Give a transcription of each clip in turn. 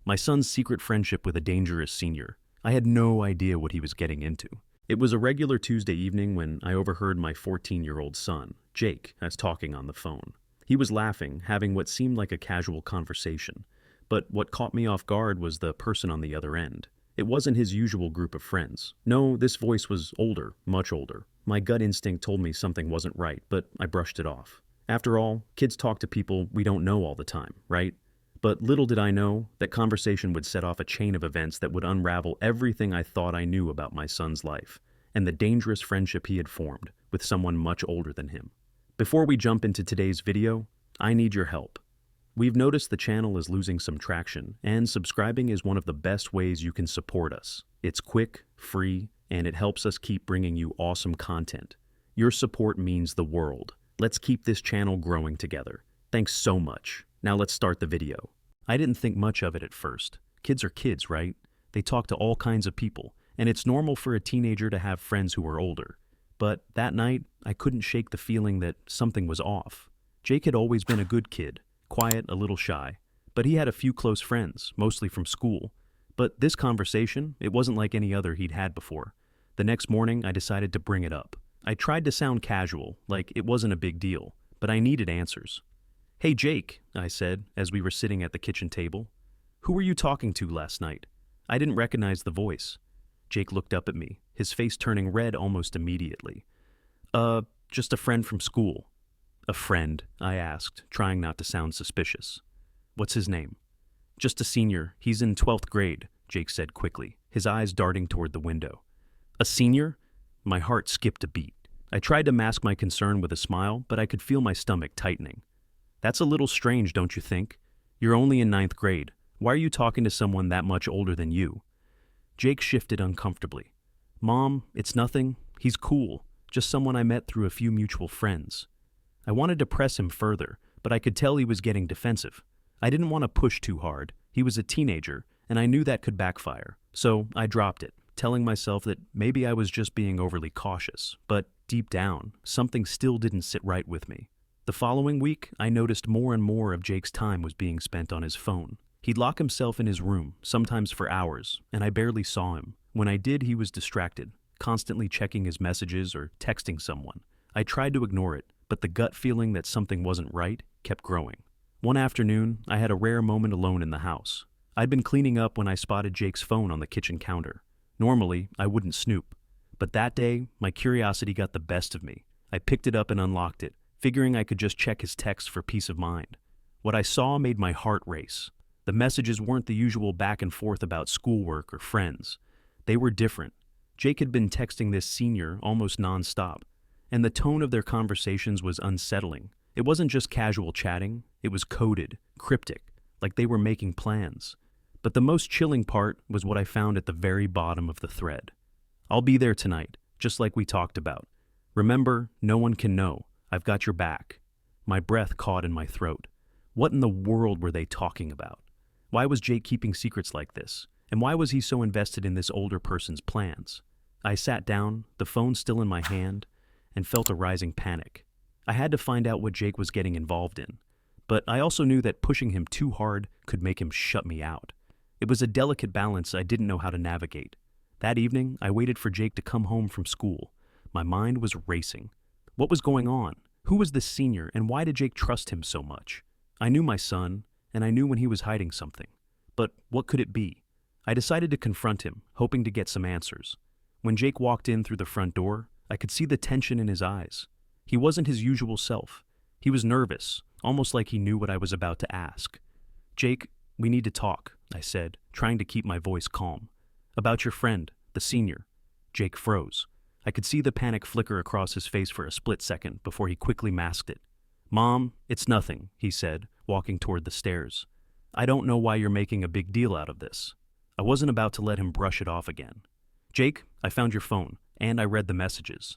My son's secret friendship with a dangerous senior. I had no idea what he was getting into. It was a regular Tuesday evening when I overheard my 14-year-old son, Jake, as talking on the phone. He was laughing, having what seemed like a casual conversation. But what caught me off guard was the person on the other end. It wasn't his usual group of friends. No, this voice was older, much older. My gut instinct told me something wasn't right, but I brushed it off. After all, kids talk to people we don't know all the time, right? But little did I know that conversation would set off a chain of events that would unravel everything I thought I knew about my son's life and the dangerous friendship he had formed with someone much older than him. Before we jump into today's video, I need your help. We've noticed the channel is losing some traction, and subscribing is one of the best ways you can support us. It's quick, free, and it helps us keep bringing you awesome content. Your support means the world. Let's keep this channel growing together. Thanks so much. Now let's start the video. I didn't think much of it at first. Kids are kids, right? They talk to all kinds of people, and it's normal for a teenager to have friends who are older. But that night, I couldn't shake the feeling that something was off. Jake had always been a good kid, quiet, a little shy, but he had a few close friends, mostly from school. But this conversation, it wasn't like any other he'd had before. The next morning, I decided to bring it up. I tried to sound casual, like it wasn't a big deal, but I needed answers. "Hey Jake," I said, as we were sitting at the kitchen table. "Who were you talking to last night?" I didn't recognize the voice. Jake looked up at me, his face turning red almost immediately. Just a friend from school." "A friend?" I asked, trying not to sound suspicious. "What's his name?" "Just a senior. He's in 12th grade, Jake said quickly, his eyes darting toward the window. "A senior?" My heart skipped a beat. I tried to mask my concern with a smile, but I could feel my stomach tightening. "That's a little strange, don't you think? You're only in 9th grade. Why are you talking to someone that much older than you?" Jake shifted uncomfortably. "Mom, it's nothing. He's cool. Just someone I met through a few mutual friends." I wanted to press him further, but I could tell he was getting defensive. I didn't want to push too hard. He was a teenager, and I knew that could backfire. So I dropped it, telling myself that maybe I was just being overly cautious. But deep down, something still didn't sit right with me. The following week, I noticed more and more of Jake's time was being spent on his phone. He'd lock himself in his room, sometimes for hours, and I barely saw him. When I did, he was distracted, constantly checking his messages or texting someone. I tried to ignore it, but the gut feeling that something wasn't right kept growing. One afternoon, I had a rare moment alone in the house. I'd been cleaning up when I spotted Jake's phone on the kitchen counter. Normally, I wouldn't snoop, but that day, my curiosity got the best of me. I picked it up and unlocked it, figuring I could just check his texts for peace of mind. What I saw made my heart race. The messages weren't the usual back and forth about schoolwork or friends. They were different. Jake had been texting this senior almost nonstop, and the tone of their conversations was unsettling. It wasn't just casual chatting, it was coded, cryptic, like they were making plans. But the most chilling part was what I found at the very bottom of the thread. "I'll be there tonight, just like we talked about. Remember, no one can know. I've got your back." My breath caught in my throat. What in the world were they talking about? Why was Jake keeping secrets like this? And why was he so invested in this older person's plans? I sat down, the phone still in my hand, and felt a rising panic. I had to find out what Jake was getting involved in, but I also knew that pushing him too hard could make him shut me out. It was a delicate balance I didn't know how to navigate. That evening, I waited for Jake to come home from school. My mind was racing. What was going on? Who was this senior, and why did Jake trust him so much? I knew my son, and I knew when he was hiding something. But what could it be? I decided to confront him, hoping to get some answers. When Jake walked in through the front door, I could see the tension in his eyes. He wasn't his usual self. He was nervous, almost like he knew what I was about to ask. "Jake, we need to talk," I said, trying to keep my voice calm. "About your friend, the senior." Jake froze. I could see the panic flicker across his face for a split second before he quickly masked it. "Mom, it's nothing," he said, walking toward the stairs. "I don't know why you're making a big deal out of this." I wasn't about to let him brush it off again. "Jake, I found your phone, and I read the messages."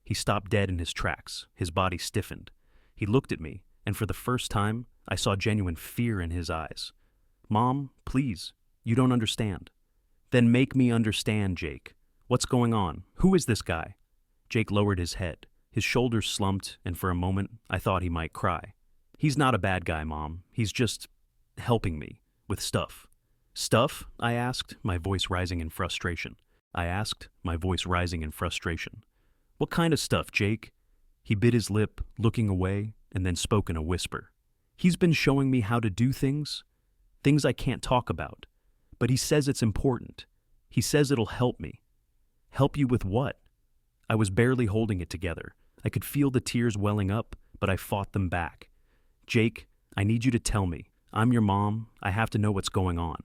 He stopped dead in his tracks, his body stiffened. He looked at me, and for the first time, I saw genuine fear in his eyes. "Mom, please, you don't understand." "Then make me understand, Jake. What's going on? Who is this guy?" Jake lowered his head. His shoulders slumped, and for a moment, I thought he might cry. "He's not a bad guy, Mom. He's just helping me with stuff." Stuff? I asked, my voice rising in frustration. What kind of stuff, Jake? He bit his lip, looking away, and then spoke in a whisper. He's been showing me how to do things I can't talk about. But he says it's important. He says it'll help me. Help you with what? I was barely holding it together. I could feel the tears welling up, but I fought them back. Jake, I need you to tell me. I'm your mom. I have to know what's going on.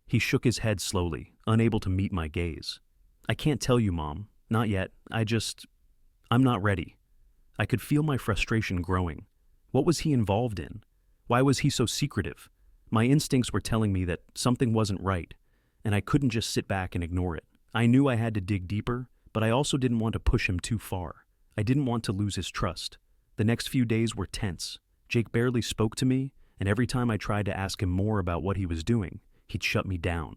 He shook his head slowly, unable to meet my gaze. I can't tell you, Mom. Not yet. I'm not ready. I could feel my frustration growing. What was he involved in? Why was he so secretive? My instincts were telling me that something wasn't right, and I couldn't just sit back and ignore it. I knew I had to dig deeper, but I also didn't want to push him too far. I didn't want to lose his trust. The next few days were tense. Jake barely spoke to me, and every time I tried to ask him more about what he was doing, he'd shut me down.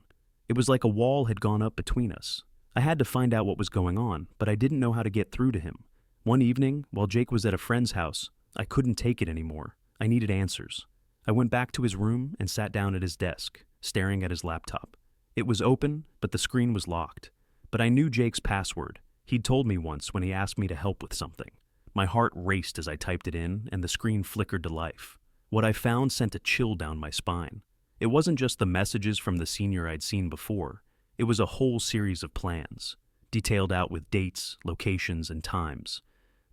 It was like a wall had gone up between us. I had to find out what was going on, but I didn't know how to get through to him. One evening, while Jake was at a friend's house, I couldn't take it anymore. I needed answers. I went back to his room and sat down at his desk, staring at his laptop. It was open, but the screen was locked. But I knew Jake's password. He'd told me once when he asked me to help with something. My heart raced as I typed it in, and the screen flickered to life. What I found sent a chill down my spine. It wasn't just the messages from the senior I'd seen before. It was a whole series of plans, detailed out with dates, locations, and times.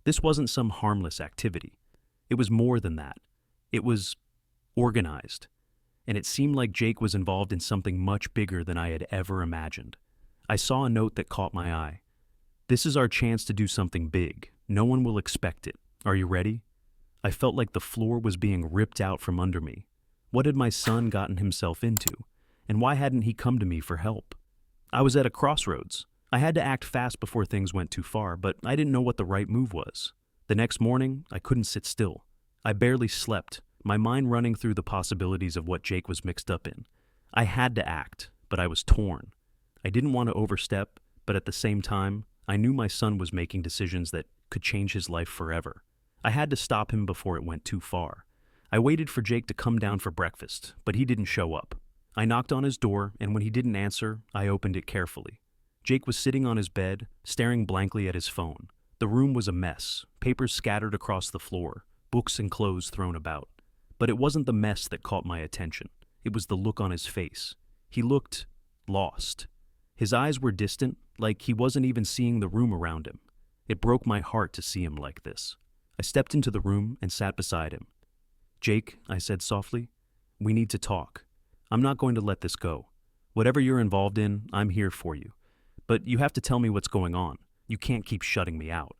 This wasn't some harmless activity. It was more than that. It was organized. And it seemed like Jake was involved in something much bigger than I had ever imagined. I saw a note that caught my eye. This is our chance to do something big. No one will expect it. Are you ready? I felt like the floor was being ripped out from under me. What had my son gotten himself into? And why hadn't he come to me for help? I was at a crossroads. I had to act fast before things went too far, but I didn't know what the right move was. The next morning, I couldn't sit still. I barely slept, my mind running through the possibilities of what Jake was mixed up in. I had to act, but I was torn. I didn't want to overstep, but at the same time, I knew my son was making decisions that could change his life forever. I had to stop him before it went too far. I waited for Jake to come down for breakfast, but he didn't show up. I knocked on his door, and when he didn't answer, I opened it carefully. Jake was sitting on his bed, staring blankly at his phone. The room was a mess, papers scattered across the floor, books and clothes thrown about. But it wasn't the mess that caught my attention. It was the look on his face. He looked lost. His eyes were distant, like he wasn't even seeing the room around him. It broke my heart to see him like this. I stepped into the room and sat beside him. "Jake," I said softly, "we need to talk. I'm not going to let this go. Whatever you're involved in, I'm here for you. But you have to tell me what's going on. You can't keep shutting me out."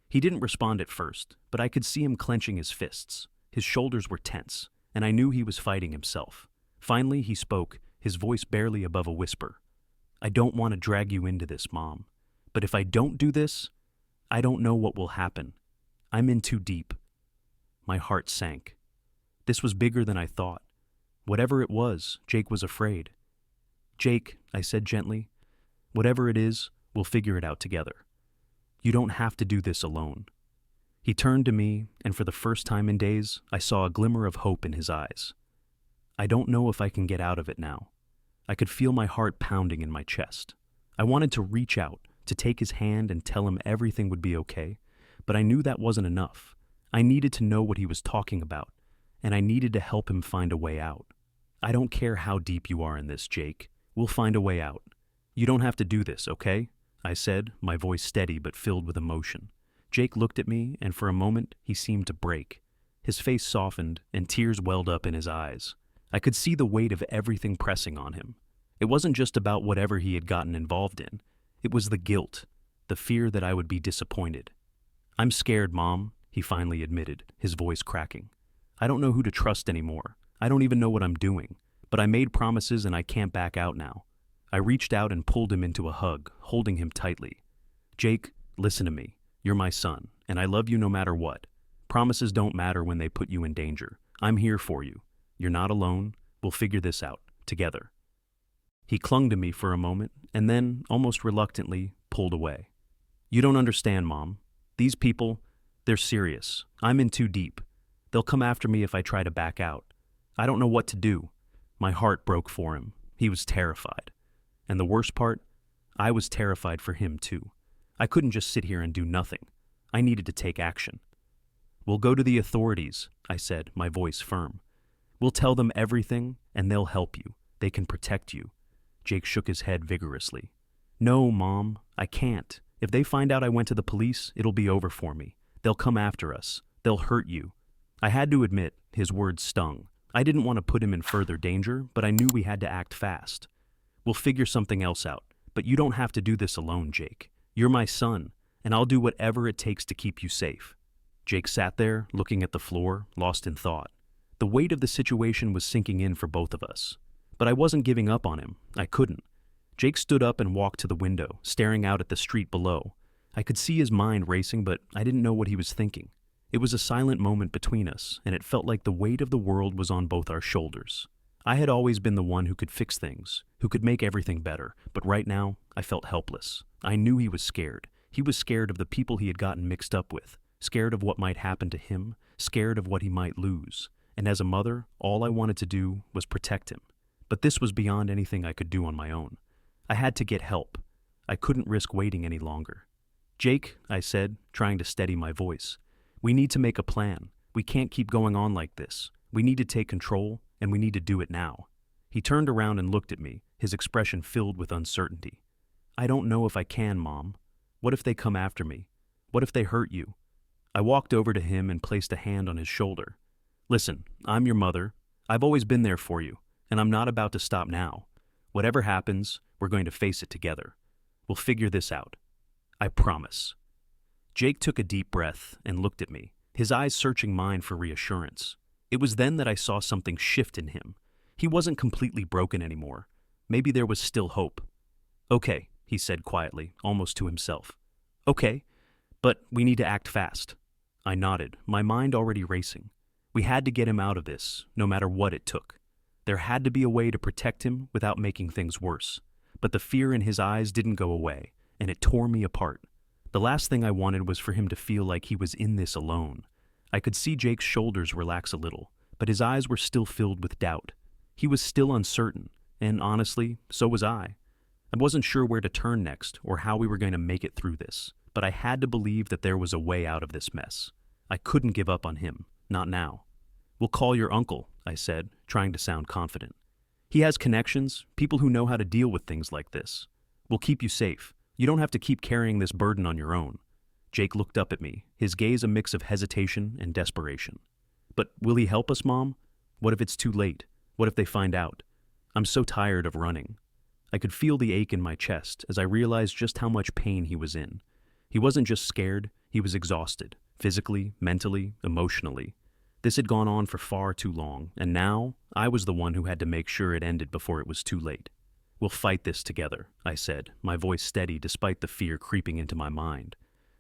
He didn't respond at first, but I could see him clenching his fists. His shoulders were tense, and I knew he was fighting himself. Finally, he spoke, his voice barely above a whisper. "I don't want to drag you into this, Mom. But if I don't do this, I don't know what will happen. I'm in too deep." My heart sank. This was bigger than I thought. Whatever it was, Jake was afraid. "Jake," I said gently, "whatever it is, we'll figure it out together. You don't have to do this alone." He turned to me, and for the first time in days, I saw a glimmer of hope in his eyes. "I don't know if I can get out of it now." I could feel my heart pounding in my chest. I wanted to reach out, to take his hand and tell him everything would be okay, but I knew that wasn't enough. I needed to know what he was talking about, and I needed to help him find a way out. "I don't care how deep you are in this, Jake. We'll find a way out. You don't have to do this, okay?" I said, my voice steady but filled with emotion. Jake looked at me, and for a moment, he seemed to break. His face softened, and tears welled up in his eyes. I could see the weight of everything pressing on him. It wasn't just about whatever he had gotten involved in. It was the guilt, the fear that I would be disappointed. "I'm scared, Mom," he finally admitted, his voice cracking. "I don't know who to trust anymore. I don't even know what I'm doing. But I made promises and I can't back out now." I reached out and pulled him into a hug, holding him tightly. "Jake, listen to me. You're my son, and I love you no matter what. Promises don't matter when they put you in danger. I'm here for you. You're not alone. We'll figure this out, together." He clung to me for a moment, and then, almost reluctantly, pulled away. "You don't understand, Mom. These people, they're serious. I'm in too deep. They'll come after me if I try to back out. I don't know what to do." My heart broke for him, He was terrified. And the worst part, I was terrified for him too. I couldn't just sit here and do nothing. I needed to take action. "We'll go to the authorities," I said, my voice firm. "We'll tell them everything, and they'll help you. They can protect you." Jake shook his head vigorously. "No, Mom, I can't. If they find out I went to the police, it'll be over for me. They'll come after us. They'll hurt you." I had to admit, his words stung. I didn't want to put him in further danger, but I knew we had to act fast. "We'll figure something else out, but you don't have to do this alone, Jake. You're my son, and I'll do whatever it takes to keep you safe." Jake sat there, looking at the floor, lost in thought. The weight of the situation was sinking in for both of us. But I wasn't giving up on him. I couldn't. Jake stood up and walked to the window, staring out at the street below. I could see his mind racing, but I didn't know what he was thinking. It was a silent moment between us, and it felt like the weight of the world was on both our shoulders. I had always been the one who could fix things, who could make everything better, but right now, I felt helpless. I knew he was scared. He was scared of the people he had gotten mixed up with, scared of what might happen to him, scared of what he might lose. And as a mother, all I wanted to do was protect him. But this was beyond anything I could do on my own. I had to get help. I couldn't risk waiting any longer. "Jake," I said, trying to steady my voice, "we need to make a plan. We can't keep going on like this. We need to take control, and we need to do it now." He turned around and looked at me, his expression filled with uncertainty. "I don't know if I can, Mom. What if they come after me? What if they hurt you?" I walked over to him and placed a hand on his shoulder. "Listen, I'm your mother. I've always been there for you, and I'm not about to stop now. Whatever happens, we're going to face it together. We'll figure this out. I promise." Jake took a deep breath and looked at me, his eyes searching mine for reassurance. It was then that I saw something shift in him. He wasn't completely broken anymore. Maybe there was still hope. "Okay," he said quietly, almost to himself. "Okay, but we need to act fast." I nodded, my mind already racing. We had to get him out of this, no matter what it took. There had to be a way to protect him without making things worse. But the fear in his eyes didn't go away, and it tore me apart. The last thing I wanted was for him to feel like he was in this alone. I could see Jake's shoulders relax a little, but his eyes were still filled with doubt. He was still uncertain, and honestly, so was I. I wasn't sure where to turn next or how we were going to make it through this, but I had to believe that there was a way out of this mess. I couldn't give up on him, not now. "We'll call your uncle," I said, trying to sound confident. "He has connections, people who know how to deal with things like this. We'll keep you safe. You don't have to keep carrying this burden on your own." Jake looked up at me, his gaze a mix of hesitation and desperation. "But will he help us, Mom? What if it's too late? What if they find out? I'm so tired of running." I could feel the ache in my chest as I realized just how much pain he was in. He wasn't just scared, he was exhausted, physically, mentally, emotionally. This had gone on for far too long, and now I was the one who had to make sure it ended before it was too late. "We'll fight this together," I said, my voice steady despite the fear creeping into my mind.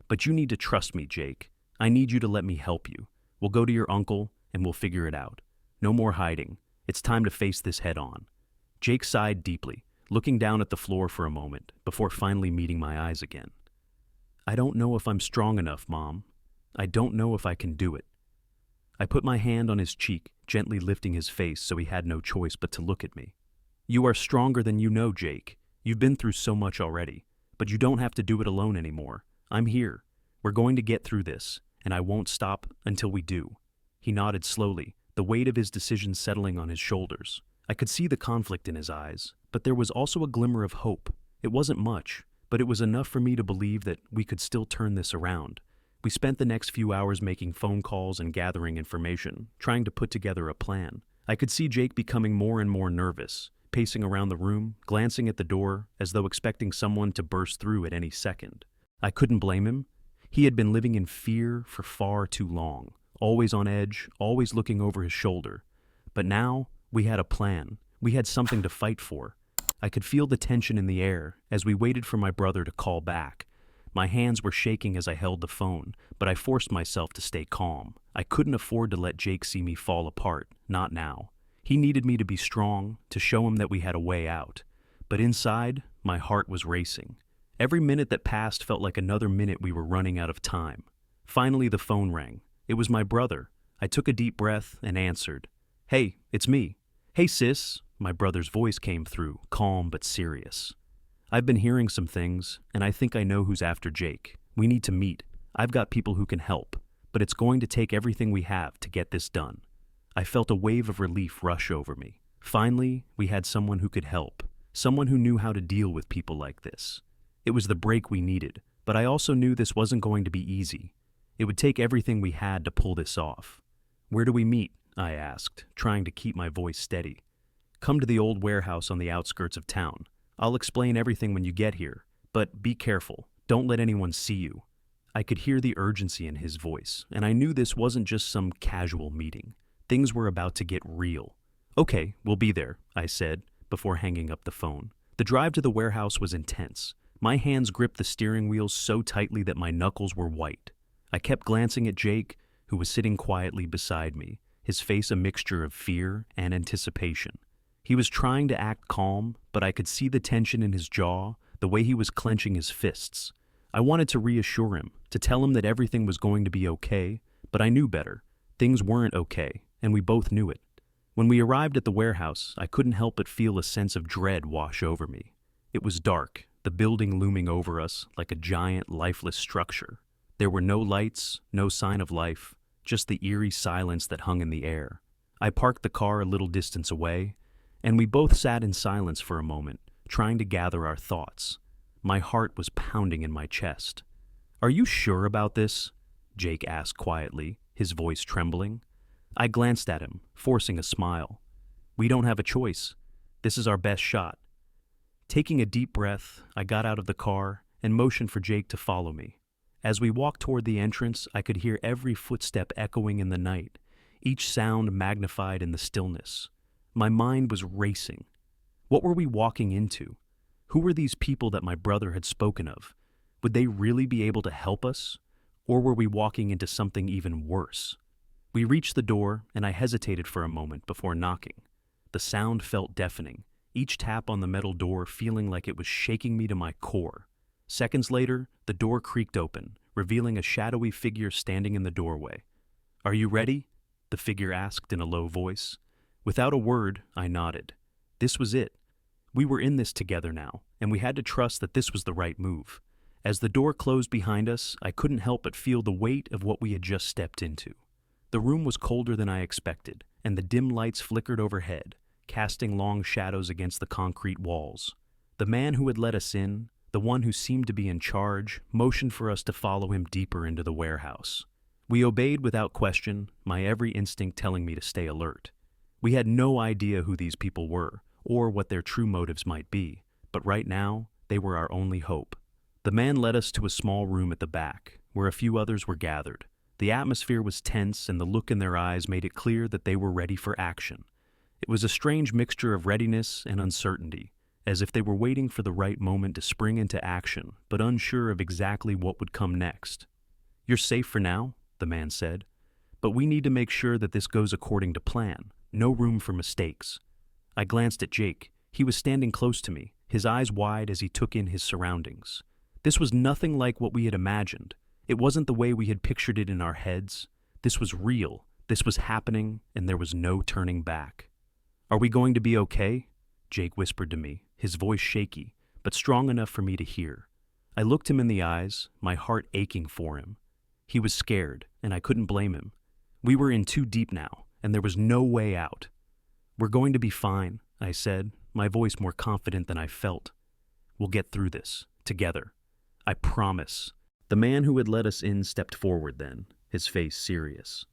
"But you need to trust me, Jake. I need you to let me help you. We'll go to your uncle, and we'll figure it out. No more hiding. It's time to face this head on." Jake sighed deeply, looking down at the floor for a moment, before finally meeting my eyes again. "I don't know if I'm strong enough, Mom. I don't know if I can do it." I put my hand on his cheek, gently lifting his face so he had no choice but to look at me. "You are stronger than you know, Jake. You've been through so much already, but you don't have to do it alone anymore. I'm here. We're going to get through this, and I won't stop until we do." He nodded slowly, the weight of his decision settling on his shoulders. I could see the conflict in his eyes, but there was also a glimmer of hope. It wasn't much, but it was enough for me to believe that we could still turn this around. We spent the next few hours making phone calls and gathering information, trying to put together a plan. I could see Jake becoming more and more nervous, pacing around the room, glancing at the door, as though expecting someone to burst through at any second. I couldn't blame him. He had been living in fear for far too long, always on edge, always looking over his shoulder. But now, we had a plan. We had something to fight for. I could feel the tension in the air as we waited for my brother to call back. My hands were shaking as I held the phone, but I forced myself to stay calm. I couldn't afford to let Jake see me fall apart, not now. He needed me to be strong, to show him that we had a way out. But inside, my heart was racing. Every minute that passed felt like another minute we were running out of time. Finally, the phone rang. It was my brother. I took a deep breath and answered. "Hey, it's me." "Hey sis," my brother's voice came through, calm but serious. "I've been hearing some things, and I think I know who's after Jake. We need to meet. I've got people who can help, but it's going to take everything we have to get this done." I felt a wave of relief rush over me. Finally, we had someone who could help, someone who knew how to deal with people like this. It was the break we needed, but I also knew this wasn't going to be easy. It would take everything we had to pull this off. "Where do we meet?" I asked, trying to keep my voice steady. "Come to the old warehouse on the outskirts of town. I'll explain everything when you get here, but be careful. Don't let anyone see you." I could hear the urgency in his voice, and I knew this wasn't just some casual meeting. Things were about to get real. "Okay, we'll be there," I said, before hanging up the phone. The drive to the warehouse was intense. My hands gripped the steering wheel so tightly that my knuckles were white. I kept glancing at Jake, who was sitting quietly beside me, his face a mixture of fear and anticipation. He was trying to act calm, but I could see the tension in his jaw, the way he was clenching his fists. I wanted to reassure him, to tell him that everything was going to be okay, but I knew better. Things weren't okay, and we both knew it. When we arrived at the warehouse, I couldn't help but feel a sense of dread wash over me. It was dark, the building looming over us like a giant, lifeless structure. There were no lights, no sign of life, just the eerie silence that hung in the air. I parked the car a little distance away, and we both sat in silence for a moment, trying to gather our thoughts. My heart was pounding in my chest. "Are you sure about this?" Jake asked quietly, his voice trembling. I glanced at him, forcing a smile. "We don't have a choice. This is our best shot." Taking a deep breath, I got out of the car and motioned for Jake to follow me. As we walked toward the entrance, I could hear every footstep echoing in the night, each sound magnified in the stillness. My mind was racing. What were we walking into? Who were these people that my brother had spoken of? Would they really be able to help us? Or were we walking into something even worse? We reached the door, and I hesitated for a moment before knocking. The sound felt deafening, each tap on the metal door feeling like it was shaking me to my core. Seconds later, the door creaked open, revealing a shadowy figure standing in the doorway. "Are you ready?" the figure asked in a low voice. Without a word, I nodded. This was it. We were in this together now, and we had to trust that this was the right move. As the door closed behind us, I couldn't help but feel the weight of what we had just stepped into. The room was colder than I expected, and the dim lights flickered overhead, casting long shadows against the concrete walls. The man who had let us in, the one who seemed to be in charge, motioned for us to follow him deeper into the warehouse. We obeyed without question, my every instinct telling me to stay alert. We had no idea who these people were, or what their true motives might be, but right now, they were our only hope. The man led us to a small room at the back, where a few others were gathered. The atmosphere was tense, and the look in their eyes made it clear that they were ready for action. It was a strange mixture of readiness and uncertainty, as if they were waiting for the right moment to spring into action, but unsure of exactly what would come next. "You're safe for now," the man said, "but we need to make sure that this goes according to plan. No room for mistakes." I glanced at Jake. He was standing close to me, his eyes wide as he took in his surroundings. This was nothing like what we had imagined. It wasn't the way we had pictured it in our heads. This was real. This was happening, and there was no turning back. "Are we going to be okay?" Jake whispered to me, his voice shaky, but strong enough for me to hear. I looked him in the eyes, my heart aching for him. He was scared, and I couldn't blame him. We were in too deep now, and there was no way out. "We're going to be fine," I said, my voice more confident than I felt. "We'll get through this, together. I promise." The man who had let us in stepped forward then, his face serious.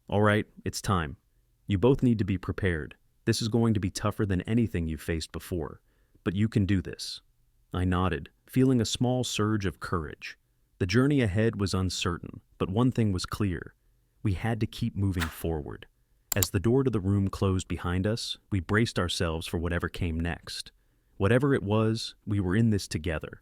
"All right, it's time. You both need to be prepared. This is going to be tougher than anything you've faced before, but you can do this." I nodded, feeling a small surge of courage. The journey ahead was uncertain, but one thing was clear. We had to keep moving forward. As the door to the room closed behind us, we braced ourselves for whatever came next. Whatever it was, we were in this together.